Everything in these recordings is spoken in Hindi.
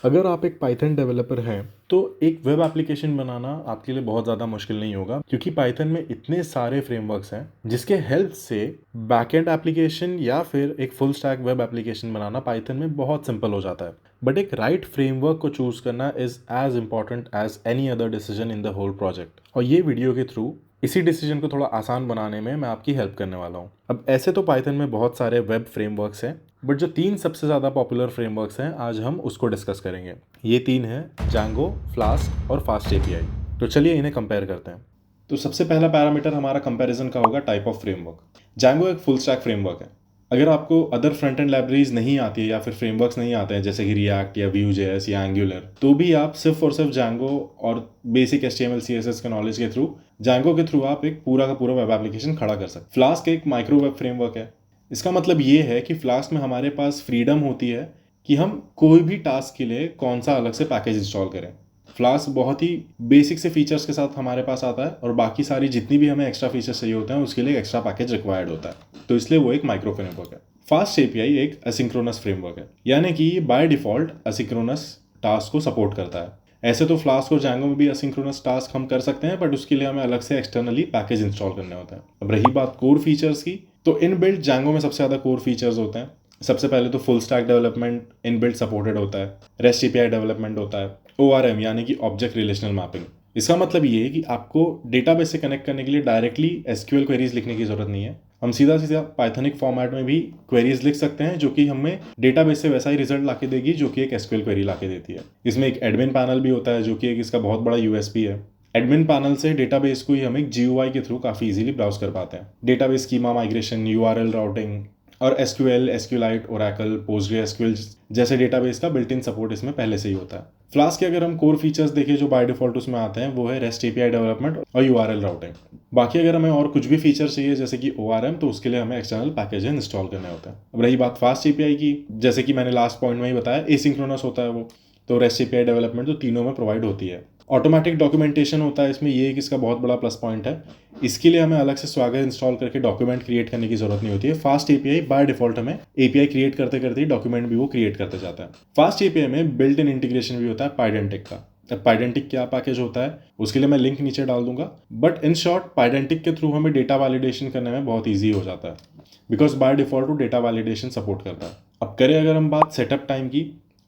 अगर आप एक पाइथन डेवलपर हैं तो एक वेब एप्लीकेशन बनाना आपके लिए बहुत ज़्यादा मुश्किल नहीं होगा, क्योंकि पाइथन में इतने सारे फ्रेमवर्क्स हैं जिसके हेल्प से बैकएंड एप्लीकेशन या फिर एक फुल स्टैक वेब एप्लीकेशन बनाना पाइथन में बहुत सिंपल हो जाता है। बट एक राइट फ्रेमवर्क को चूज करना is as important as any other decision in the whole project, और ये वीडियो के थ्रू इसी डिसीजन को थोड़ा आसान बनाने में मैं आपकी हेल्प करने वाला हूँ। अब ऐसे तो पाइथन में बहुत सारे वेब फ्रेमवर्क्स हैं, बट जो 3 सबसे ज़्यादा पॉपुलर फ्रेमवर्क्स हैं आज हम उसको डिस्कस करेंगे। ये 3 हैं जांगो, फ्लास्क और फास्ट एपीआई। तो चलिए इन्हें कंपेयर करते हैं। तो सबसे पहला पैरामीटर हमारा कंपैरिजन का होगा टाइप ऑफ फ्रेमवर्क। जांगो एक फुल स्टैक फ्रेमवर्क है। अगर आपको अदर फ्रंट एंड लाइब्रेरीज नहीं आती है या फिर फ्रेमवर्क्स नहीं आते हैं जैसे कि रिएक्ट या Vue.js या एंगुलर, तो भी आप सिर्फ और सिर्फ जांगो और बेसिक HTML CSS के नॉलेज के थ्रू, जांगो के थ्रू आप एक पूरा का पूरा वेब एप्लीकेशन खड़ा कर सकते हैं। फ्लास्क एक माइक्रो वेब फ्रेमवर्क है। इसका मतलब ये है कि फ्लास्क में हमारे पास फ्रीडम होती है कि हम कोई भी टास्क के लिए कौन सा अलग से पैकेज इंस्टॉल करें। फ्लास्क बहुत ही बेसिक से फीचर्स के साथ हमारे पास आता है और बाकी सारी जितनी भी हमें एक्स्ट्रा फीचर्स चाहिए होते हैं उसके लिए एक्स्ट्रा पैकेज रिक्वायर्ड होता है, तो इसलिए वो एक माइक्रो फ्रेमवर्क है। फास्ट एपीआई एक असिंक्रोनस फ्रेमवर्क है, यानी कि ये बाय डिफॉल्ट असिंक्रोनस टास्क को सपोर्ट करता है। ऐसे तो फ्लास्क और जांगो में भी असिंक्रोनस टास्क हम कर सकते हैं, बट उसके लिए हमें अलग से एक्सटर्नली पैकेज इंस्टॉल करने होते हैं। अब रही बात कोर फीचर्स की, तो इनबिल्ट जांगो में सबसे ज़्यादा कोर फीचर्स होते हैं। सबसे पहले तो full stack development inbuilt supported होता है, रेस्ट एपीआई डेवलपमेंट होता है, ORM यानी कि ऑब्जेक्ट रिलेशनल मैपिंग। इसका मतलब ये है कि आपको डेटाबेस से कनेक्ट करने के लिए डायरेक्टली SQL क्वेरीज लिखने की जरूरत नहीं है। हम सीधा सीधा पाइथनिक फॉर्मेट में भी क्वेरीज लिख सकते हैं, जो कि हमें डेटाबेस से वैसा ही रिजल्ट लाके देगी जो कि एक SQL क्वेरी लाके देती है। इसमें एक एडमिन पैनल भी होता है, जो कि एक इसका बहुत बड़ा USP है। एडमिन पैनल से डेटाबेस को ही हम एक GUI के थ्रू काफ़ी इजीली ब्राउज कर पाते हैं। Database schema migration, URL routing और SQL, SQLite, Oracle, PostgreSQL जैसे डेटाबेस का बिल्ट इन सपोर्ट इसमें पहले से ही होता है। फ्लास्क के अगर हम कोर फीचर्स देखें जो बाय डिफॉल्ट उसमें आते हैं, वो है रेस्ट एपीआई डेवलपमेंट और URL राउटिंग। बाकी अगर हमें और कुछ भी फीचर चाहिए जैसे कि ORM, तो उसके लिए हमें एक्सटर्नल पैकेज इंस्टॉल करने होते हैं। अब रही बात फास्ट एपीआई की, जैसे कि मैंने लास्ट पॉइंट में ही बताया, एसिंक्रोनस होता है वो, तो रेस्ट एपीआई डेवलपमेंट तो तीनों में प्रोवाइड होती है। ऑटोमेटिक डॉक्यूमेंटेशन होता है इसमें, ये एक इसका बहुत बड़ा प्लस पॉइंट है। इसके लिए हमें अलग से स्वागर इंस्टॉल करके डॉक्यूमेंट क्रिएट करने की जरूरत नहीं होती है। फास्ट एपीआई बाय डिफॉल्ट हमें एपीआई क्रिएट करते करते ही डॉक्यूमेंट भी वो क्रिएट करते जाता है। फास्ट एपीआई में बिल्ट इन इंटीग्रेशन भी होता है पाइडेंटिक का। अब पाइडेंटिक क्या पैकेज होता है उसके लिए मैं लिंक नीचे डाल दूंगा, बट इन शॉर्ट पाइडेंटिक के थ्रू हमें डेटा वैलिडेशन करने में बहुत ईजी हो जाता है, बिकॉज बाय डिफॉल्ट वो डेटा वैलिडेशन सपोर्ट करता है। अब करें अगर हम बात सेटअप टाइम की,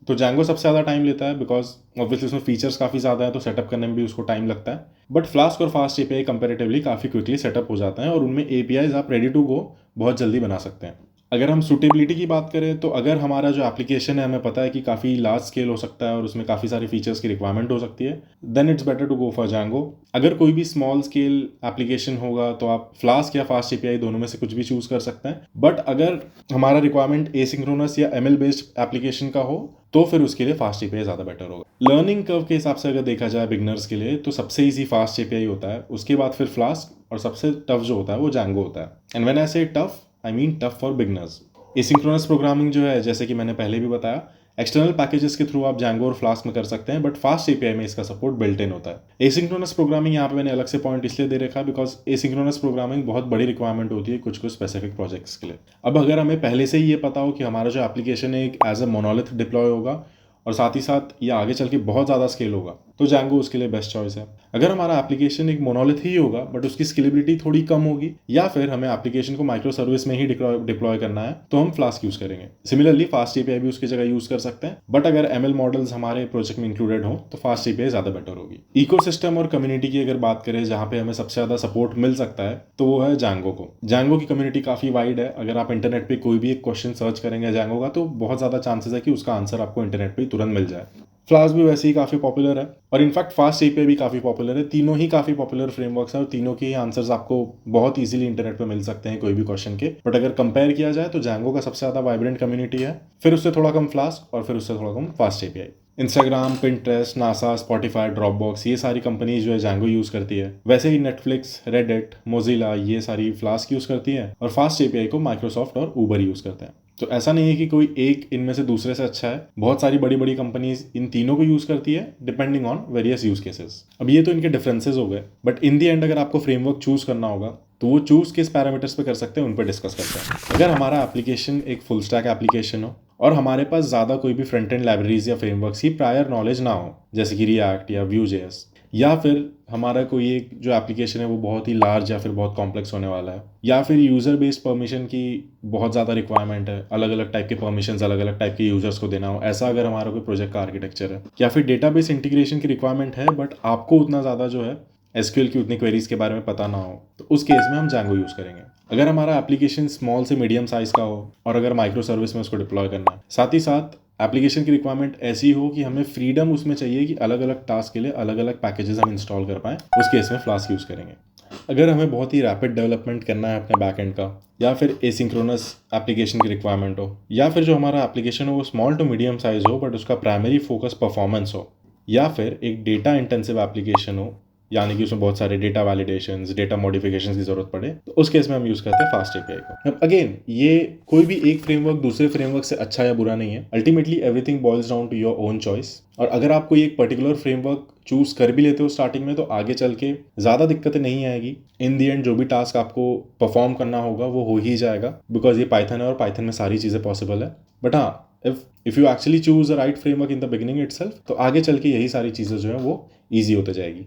तो जांगो सबसे ज़्यादा टाइम लेता है, बिकॉज ऑब्वियसली उसमें फीचर्स काफ़ी ज़्यादा है, तो सेटअप करने में भी उसको टाइम लगता है। बट फ्लास्क और फास्ट एपीआई कंपेरेटिवली काफ़ी क्विकली सेटअप हो जाता है और उनमें APIs आप रेडी टू गो बहुत जल्दी बना सकते हैं। अगर हम सूटेबिलिटी की बात करें, तो अगर हमारा जो एप्लीकेशन है हमें पता है कि काफ़ी लार्ज स्केल हो सकता है और उसमें काफ़ी सारी फीचर्स की रिक्वायरमेंट हो सकती है, then it's better to go for Django. अगर कोई भी स्मॉल स्केल एप्लीकेशन होगा तो आप फ्लास्क या फास्ट एपीआई दोनों में से कुछ भी चूज कर सकते हैं। बट अगर हमारा रिक्वायरमेंट एसिंक्रोनस या ML बेस्ड एप्लीकेशन का हो, तो फिर उसके लिए फास्ट एपीआई ज़्यादा बेटर होगा। लर्निंग कर्व के हिसाब से अगर देखा जाए बिगनर्स के लिए, तो सबसे ईजी फास्ट एपीआई होता है, उसके बाद फिर फ्लास्क, और सबसे टफ जो होता है वो जांगो होता है। एंड व्हेन आई से tough, I mean tough for beginners. Asynchronous programming जो है, जैसे कि मैंने पहले भी बताया, एक्सटर्नल पैकेजेस के थ्रू आप जांगो और फ्लास्क में कर सकते हैं, बट फास्ट एपीआई में इसका सपोर्ट बिल्ट इन होता है। एसिंक्रोनस प्रोग्रामिंग यहाँ पे मैंने अलग से पॉइंट इसलिए दे रखा है बिकॉज एसिंक्रोनस प्रोग्रामिंग बहुत बड़ी रिक्वायरमेंट होती है कुछ कुछ स्पेसिफिक प्रोजेक्ट्स के लिए। अब अगर हमें पहले से ही ये पता हो कि हमारा जो एप्लीकेशन है एक एज अ मोनोलिथ डिप्लॉय होगा और साथ ही साथ ये आगे चल के बहुत ज़्यादा स्केल होगा, तो जांगो उसके लिए बेस्ट चॉइस है। अगर हमारा एप्लीकेशन एक मोनोलिथ ही होगा बट उसकी स्केलेबिलिटी थोड़ी कम होगी, या फिर हमें एप्लीकेशन को माइक्रो सर्विस में ही डिप्लॉय करना है, तो हम फ्लास्क यूज करेंगे। सिमिलरली फास्ट एपीआई भी उसकी जगह यूज कर सकते हैं, बट अगर ML मॉडल्स हमारे प्रोजेक्ट में इंक्लूडेड हो तो फास्ट एपीआई ज़्यादा बेटर होगी। इकोसिस्टम और कम्युनिटी की अगर बात करें जहाँ पे हमें सबसे ज़्यादा सपोर्ट मिल सकता है, तो वो है जांगो को। जांगो की कम्युनिटी काफ़ी वाइड है। अगर आप इंटरनेट पे कोई भी एक क्वेश्चन सर्च करेंगे जांगो का, तो बहुत ज़्यादा चांसेस है कि उसका आंसर आपको इंटरनेट पे तुरंत मिल जाए। फ्लास्क भी वैसे ही काफ़ी पॉपुलर है, और इनफैक्ट फास्ट एपीआई भी काफ़ी पॉपुलर है। तीनों ही काफ़ी पॉपुलर फ्रेमवर्क्स हैं और तीनों के ही आंसर्स आपको बहुत इजीली इंटरनेट पे मिल सकते हैं कोई भी क्वेश्चन के। बट अगर कंपेयर किया जाए तो जांगो का सबसे ज़्यादा वाइब्रेंट कम्युनिटी है, फिर उससे थोड़ा कम फ्लास्क, और फिर उससे थोड़ा come fast API. Instagram, Pinterest, NASA, Spotify, Dropbox, ये सारी कंपनीज जो है जांगो यूज़ करती है। वैसे ही नेटफ्लिक्स, रेडिट, मोजिला, ये सारी फ्लास्क यूज़ करती है, और फास्ट एपीआई को माइक्रोसॉफ्ट और ऊबर यूज़ करते हैं। तो ऐसा नहीं है कि कोई एक इनमें से दूसरे से अच्छा है, बहुत सारी बड़ी बड़ी कंपनीज इन तीनों को यूज़ करती है depending on various use cases. अब ये तो इनके डिफरेंसेस हो गए, बट इन दी एंड अगर आपको फ्रेमवर्क चूज करना होगा तो वो चूज किस पैरामीटर्स पे कर सकते हैं उन पर डिस्कस करते हैं। अगर हमारा एप्लीकेशन एक फुल स्टैक एप्लीकेशन हो और हमारे पास ज़्यादा कोई भी फ्रंट एंड लाइब्रेरीज या फ्रेमवर्क्स की प्रायर नॉलेज ना हो, जैसे कि रिएक्ट या Vue.js, या फिर हमारा कोई एक जो एप्लीकेशन है वो बहुत ही लार्ज या फिर बहुत कॉम्प्लेक्स होने वाला है, या फिर यूज़र बेस्ड परमिशन की बहुत ज़्यादा रिक्वायरमेंट है, अलग अलग टाइप के परमिशंस अलग अलग टाइप के यूजर्स को देना हो, ऐसा अगर हमारा कोई प्रोजेक्ट का आर्किटेक्चर है, या फिर डेटाबेस इंटीग्रेशन की रिक्वायरमेंट है बट आपको उतना ज़्यादा जो है एसक्यूएल की उतनी क्वेरीज के बारे में पता ना हो, तो उस केस में हम Django यूज़ करेंगे। अगर हमारा एप्लीकेशन स्मॉल से मीडियम साइज का हो और अगर माइक्रो सर्विस में उसको डिप्लॉय करना है, साथ ही साथ एप्लीकेशन की रिक्वायरमेंट ऐसी हो कि हमें फ्रीडम उसमें चाहिए कि अलग अलग टास्क के लिए अलग अलग पैकेजेस हम इंस्टॉल कर पाएँ, उस केस में फ्लास्क यूज़ करेंगे। अगर हमें बहुत ही रैपिड डेवलपमेंट करना है अपने बैकएंड का, या फिर एसिंक्रोनस एप्लीकेशन की रिक्वायरमेंट हो, या फिर जो हमारा एप्लीकेशन हो वो स्मॉल टू मीडियम साइज हो बट उसका प्राइमरी फोकस परफॉर्मेंस हो, या फिर एक डेटा इंटेंसिव एप्लीकेशन हो, यानी कि उसमें बहुत सारे डेटा वैलिडेशंस, डेटा मॉडिफिकेशंस की जरूरत पड़े, तो उस केस में हम यूज़ करते हैं फास्ट एपीआई को। अब अगेन, ये कोई भी एक फ्रेमवर्क दूसरे फ्रेमवर्क से अच्छा या बुरा नहीं है। Ultimately everything boils down to your own choice. और अगर आप कोई एक पर्टिकुलर फ्रेमवर्क चूज कर भी लेते हो स्टार्टिंग में, तो आगे चल के ज़्यादा दिक्कतें नहीं आएगी। इन दी एंड जो भी टास्क आपको परफॉर्म करना होगा वो हो ही जाएगा, बिकॉज ये पाइथन है और पाइथन में सारी चीज़ें पॉसिबल है। बट हाँ, if you actually choose the right framework in the beginning itself, तो आगे चल के यही सारी चीज़ें जो है वो ईजी होते जाएगी।